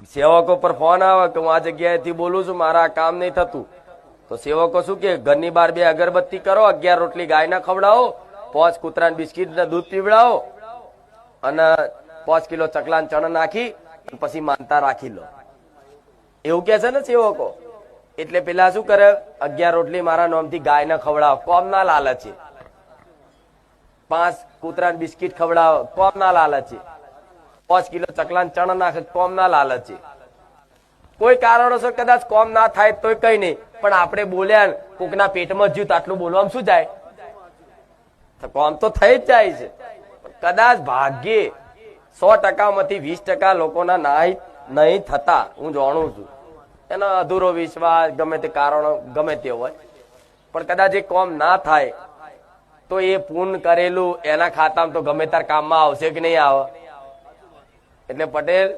સેવકો પર ફોન આવે કે હું આ જગ્યાએથી બોલું છું, મારા કામ નહીં થતું, તો સેવકો શું કે ઘરની બહાર 2 અગરબત્તી કરો, 11 રોટલી ગાયને ખવડાવો, 5 કૂતરાને બિસ્કીટ ને દૂધ પીવડાવો અને 5 કિલો ચકલાન ચણ નાખી પછી માનતા રાખી લો, એવું કે છે ને સેવકો. એટલે પેલા શું કરે, 11 રોટલી મારા નામથી ગાયને ખવડાવો, કોમ ના લાલચે, 5 કૂતરાને બિસ્કીટ ખવડાવો, કોમ ના લાલચે, 5 કિલો ચકલાન ચણ નાખે, કોમ ના લાલચે. કોઈ કારણોસર કદાચ કોમ ના થાય તો કઈ નહીં, પણ આપણે બોલ્યા કોકના પેટમાં જ્યું તો આટલું બોલવામાં શું જાય, કોમ તો થઈ જ જાય છે. કદાચ ભાગ્યે 100% માંથી 20% લોકોના નહીં થતા, હું જાણું છું. એનો અધૂરો વિશ્વાસ, ગમે તે કારણો ગમે તે હોય, પણ કદાચ એ કોમ ના થાય તો એ પૂર્ણ કરેલું એના ખાતામાં તો ગમે તાર કામમાં આવશે કે નહીં આવે. એટલે પટેલ